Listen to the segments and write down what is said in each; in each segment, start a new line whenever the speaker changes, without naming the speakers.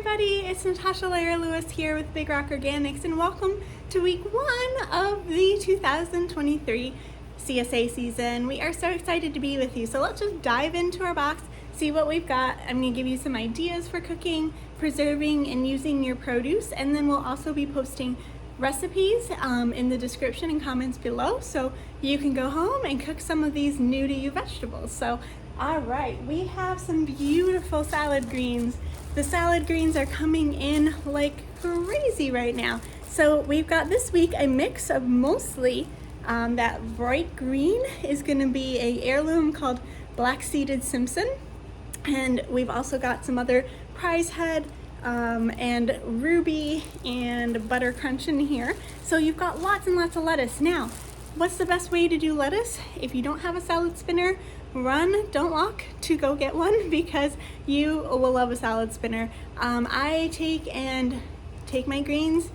everybody, it's Natasha Lewis here with Big Rock Organics, and welcome to week 1 of the 2023 CSA season. We are so excited to be with you, so let's just dive into our box, see what we've got. I'm going to give you some ideas for cooking, preserving, and using your produce, and then we'll also be posting recipes in the description and comments below, so you can go home and cook some of these new to you vegetables. So all right, we have some beautiful salad greens. The salad greens are coming in like crazy right now. So we've got this week a mix of mostly that bright green is going to be a heirloom called Black Seeded Simpson, and we've also got some other prize head and ruby and butter crunch in here. So you've got lots and lots of lettuce. Now, what's the best way to do lettuce? If you don't have a salad spinner, run, don't walk to go get one, because you will love a salad spinner. I take my greens,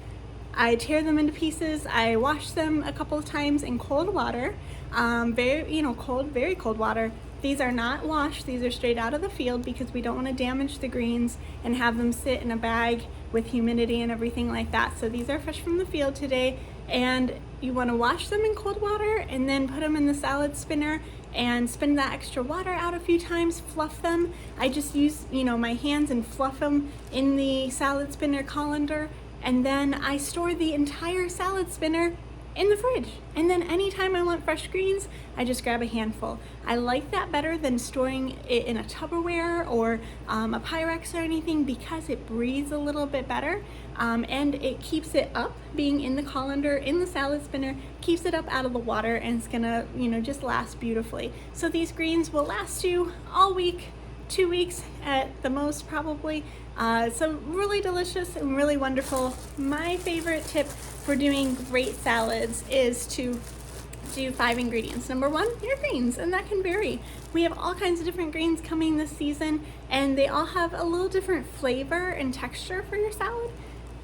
I tear them into pieces, I wash them a couple of times in cold water, very cold water. These are not washed, these are straight out of the field, because we don't want to damage the greens and have them sit in a bag with humidity and everything like that. So these are fresh from the field today, and you want to wash them in cold water and then put them in the salad spinner and spin that extra water out a few times, fluff them. I just use, my hands and fluff them in the salad spinner colander, and then I store the entire salad spinner in the fridge. And then anytime I want fresh greens, I just grab a handful. I like that better than storing it in a Tupperware or a Pyrex or anything, because it breathes a little bit better, and it keeps it up. Being in the colander, in the salad spinner, keeps it up out of the water, and it's gonna, just last beautifully. So these greens will last you all week, 2 weeks at the most probably. So really delicious and really wonderful. My favorite tip for doing great salads is to do 5 ingredients. Number 1, your greens, and that can vary. We have all kinds of different greens coming this season, and they all have a little different flavor and texture for your salad.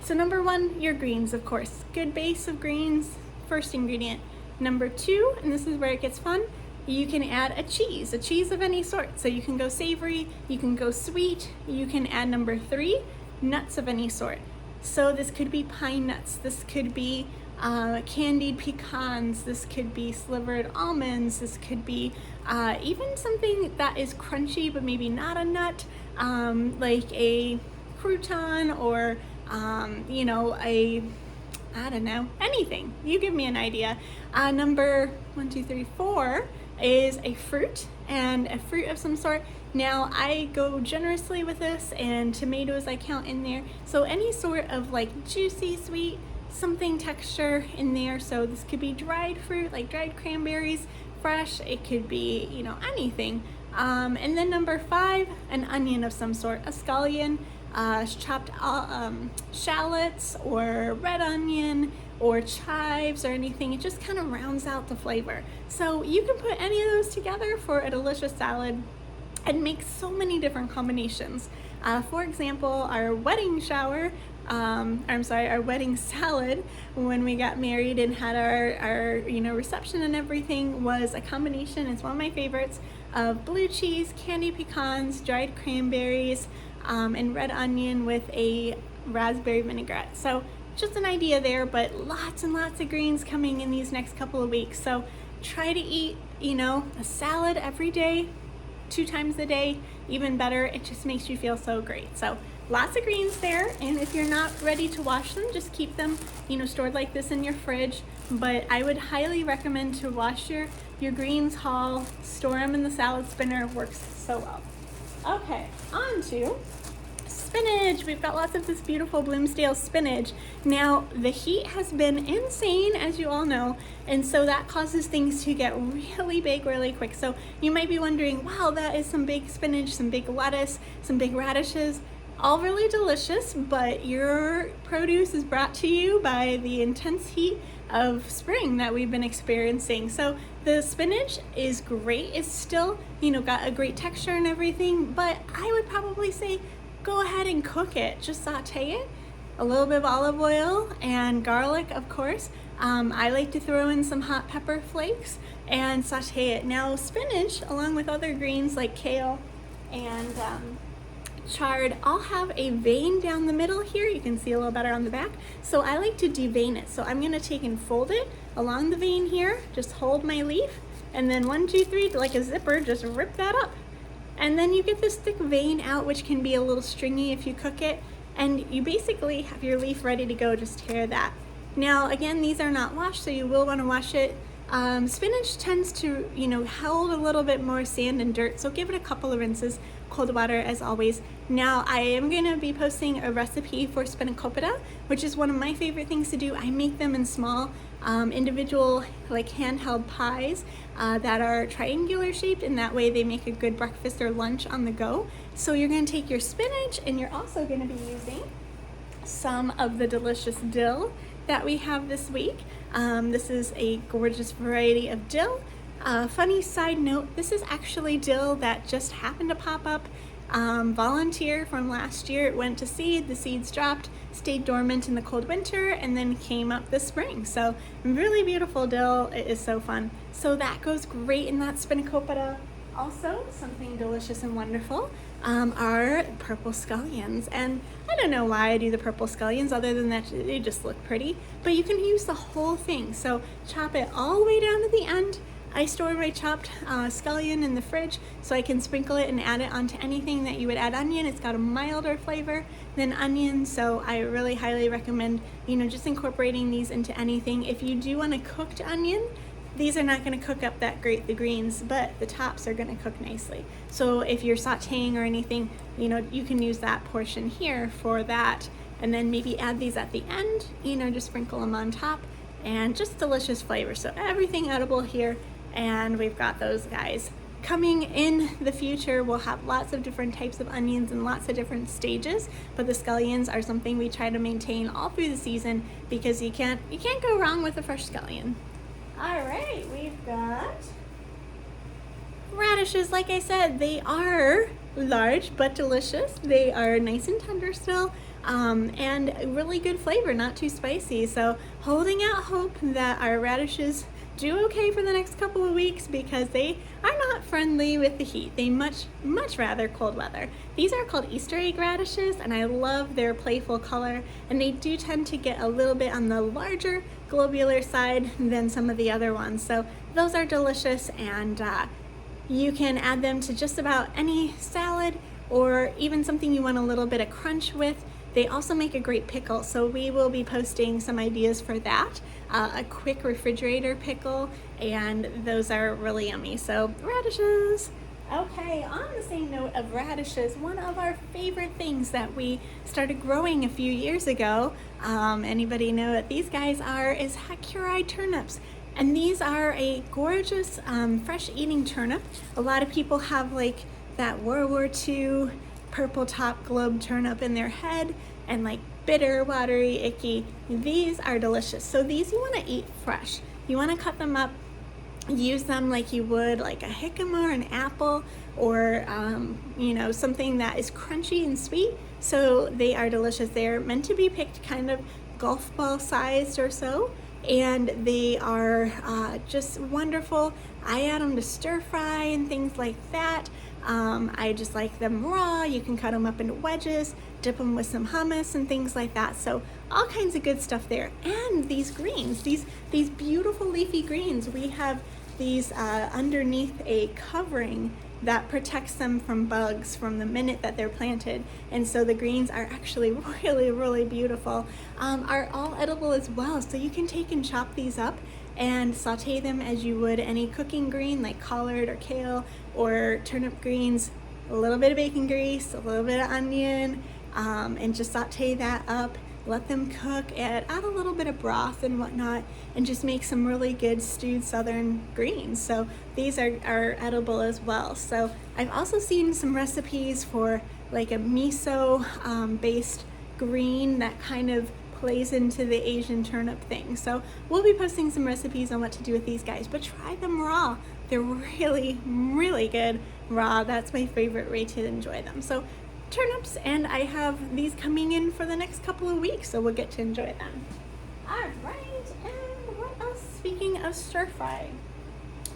So number 1, your greens, of course. Good base of greens, first ingredient. Number 2, and this is where it gets fun, you can add a cheese of any sort. So you can go savory, you can go sweet, you can add number 3, nuts of any sort. So this could be pine nuts, this could be candied pecans, this could be slivered almonds, this could be even something that is crunchy but maybe not a nut, like a crouton or I don't know, anything. You give me an idea. Number 1, 2, 3, 4 is a fruit, and a fruit of some sort. Now I go generously with this, and tomatoes I count in there. So any sort of like juicy, sweet, something texture in there. So this could be dried fruit, like dried cranberries, fresh. It could be, anything. And then number 5, an onion of some sort, a scallion, chopped shallots or red onion or chives or anything. It just kind of rounds out the flavor. So you can put any of those together for a delicious salad and make so many different combinations. For example, our wedding our wedding salad when we got married and had our reception and everything was a combination. It's one of my favorites, of blue cheese, candied pecans, dried cranberries, and red onion with a raspberry vinaigrette. So just an idea there, but lots and lots of greens coming in these next couple of weeks. So try to eat, a salad every day, 2 times a day, even better. It just makes you feel so great. So lots of greens there, and if you're not ready to wash them, just keep them, stored like this in your fridge. But I would highly recommend to wash your greens whole, store them in the salad spinner. It works so well. Okay, on to spinach. We've got lots of this beautiful Bloomsdale spinach. Now, the heat has been insane, as you all know, and so that causes things to get really big really quick. So you might be wondering, wow, that is some big spinach, some big lettuce, some big radishes. All really delicious, but your produce is brought to you by the intense heat of spring that we've been experiencing. So the spinach is great. It's still, got a great texture and everything, but I would probably say go ahead and cook it. Just saute it, a little bit of olive oil and garlic, of course. I like to throw in some hot pepper flakes and saute it. Now spinach, along with other greens like kale and chard. I'll have a vein down the middle here. You can see a little better on the back. So I like to devein it. So I'm gonna take and fold it along the vein here, just hold my leaf, and then 1, 2, 3, like a zipper, just rip that up. And then you get this thick vein out, which can be a little stringy if you cook it. And you basically have your leaf ready to go, just tear that. Now, again, these are not washed, so you will wanna wash it. Spinach tends to, hold a little bit more sand and dirt, so give it a couple of rinses, cold water as always. Now, I am gonna be posting a recipe for Spanakopita, which is one of my favorite things to do. I make them in small, individual, like handheld pies that are triangular shaped, and that way they make a good breakfast or lunch on the go. So you're gonna take your spinach, and you're also gonna be using some of the delicious dill that we have this week. This is a gorgeous variety of dill. Funny side note, this is actually dill that just happened to pop up. Volunteer from last year. It went to seed, the seeds dropped, stayed dormant in the cold winter, and then came up this spring. So really beautiful dill. It is so fun. So that goes great in that Spanakopita. Also, something delicious and wonderful are purple scallions. And I don't know why I do the purple scallions other than that they just look pretty, but you can use the whole thing. So chop it all the way down to the end. I store my chopped scallion in the fridge so I can sprinkle it and add it onto anything that you would add onion. It's got a milder flavor than onion, so I really highly recommend, just incorporating these into anything. If you do want a cooked onion, these are not going to cook up that great, the greens, but the tops are going to cook nicely. So if you're sauteing or anything, you can use that portion here for that, and then maybe add these at the end, just sprinkle them on top, and just delicious flavor. So everything edible here, and we've got those guys. Coming in the future, we'll have lots of different types of onions and lots of different stages, but the scallions are something we try to maintain all through the season because you can't go wrong with a fresh scallion. All right, we've got radishes. Like I said, they are large but delicious. They are nice and tender still, and really good flavor, not too spicy. So holding out hope that our radishes do okay for the next couple of weeks because they are not friendly with the heat. They much rather cold weather. These are called Easter egg radishes, and I love their playful color, and they do tend to get a little bit on the larger globular side than some of the other ones. So those are delicious, and you can add them to just about any salad or even something you want a little bit of crunch with. They also make a great pickle, so we will be posting some ideas for that. A quick refrigerator pickle, and those are really yummy. So radishes. Okay, on the same note of radishes, one of our favorite things that we started growing a few years ago, anybody know what these guys are, is Hakurei Turnips. And these are a gorgeous fresh eating turnip. A lot of people have like that World War II purple top globe turnip in their head and like bitter, watery, icky. These are delicious. So these you want to eat fresh. You want to cut them up, use them like you would like a jicama or an apple, or something that is crunchy and sweet. So they are delicious. They're meant to be picked kind of golf ball sized or so, and they are just wonderful. I add them to stir fry and things like that. I just like them raw. You can cut them up into wedges, dip them with some hummus and things like that. So all kinds of good stuff there. And these greens, these beautiful leafy greens, we have these underneath a covering that protects them from bugs from the minute that they're planted. And so the greens are actually really, really beautiful, are all edible as well. So you can take and chop these up and saute them as you would any cooking green like collard or kale or turnip greens. A little bit of bacon grease, a little bit of onion, and just saute that up. Let them cook, add a little bit of broth and whatnot, and just make some really good stewed southern greens. So these are edible as well. So I've also seen some recipes for like a miso based green that kind of plays into the Asian turnip thing. So we'll be posting some recipes on what to do with these guys, but try them raw. They're really, really good raw. That's my favorite way to enjoy them. So turnips, and I have these coming in for the next couple of weeks, so we'll get to enjoy them. All right, and what else? Speaking of stir fry,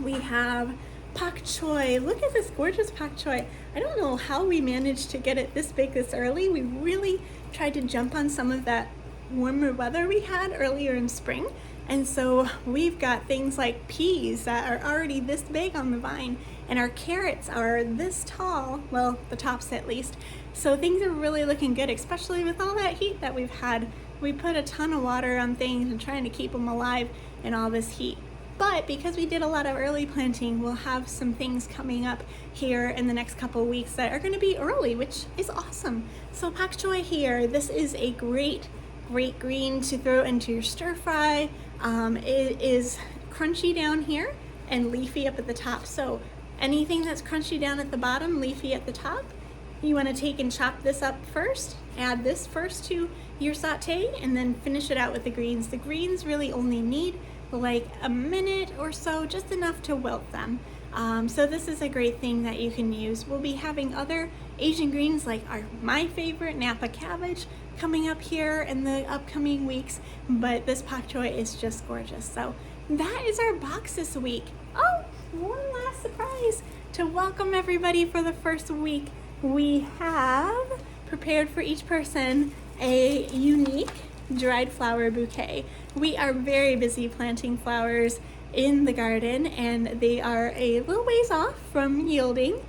we have Pak Choi. Look at this gorgeous Pak Choi. I don't know how we managed to get it this big this early. We really tried to jump on some of that warmer weather we had earlier in spring. And so we've got things like peas that are already this big on the vine, and our carrots are this tall, well, the tops at least. So things are really looking good, especially with all that heat that we've had. We put a ton of water on things and trying to keep them alive in all this heat. But because we did a lot of early planting, we'll have some things coming up here in the next couple of weeks that are going to be early, which is awesome. So Pak Choi here, this is a great green to throw into your stir fry. It is crunchy down here and leafy up at the top. So anything that's crunchy down at the bottom, leafy at the top, you want to take and chop this up first, add this first to your saute, and then finish it out with the greens. The greens really only need like a minute or so, just enough to wilt them. So this is a great thing that you can use. We'll be having other Asian greens like my favorite Napa cabbage coming up here in the upcoming weeks, but this Pak Choi is just gorgeous. So that is our box this week. Oh, one last surprise to welcome everybody for the first week. We have prepared for each person a unique dried flower bouquet. We are very busy planting flowers in the garden, and they are a little ways off from yielding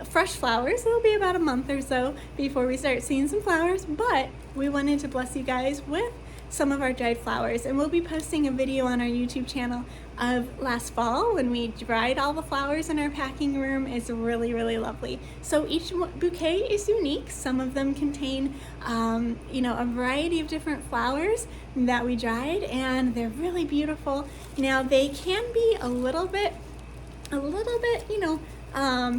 fresh flowers. It'll be about a month or so before we start seeing some flowers, but we wanted to bless you guys with some of our dried flowers, and we'll be posting a video on our YouTube channel of last fall when we dried all the flowers in our packing room. It's really lovely. So each bouquet is unique. Some of them contain a variety of different flowers that we dried, and they're really beautiful. Now they can be a little bit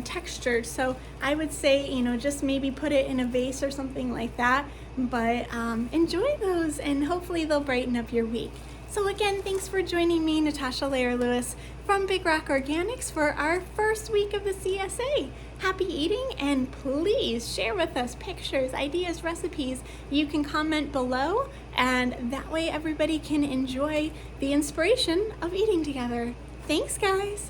textured, so I would say just maybe put it in a vase or something like that, but enjoy those, and hopefully they'll brighten up your week. So again, thanks for joining me, Natasha Lewis from Big Rock Organics, for our first week of the CSA. Happy eating, and please share with us pictures, ideas, recipes. You can comment below, and that way everybody can enjoy the inspiration of eating together. Thanks, guys.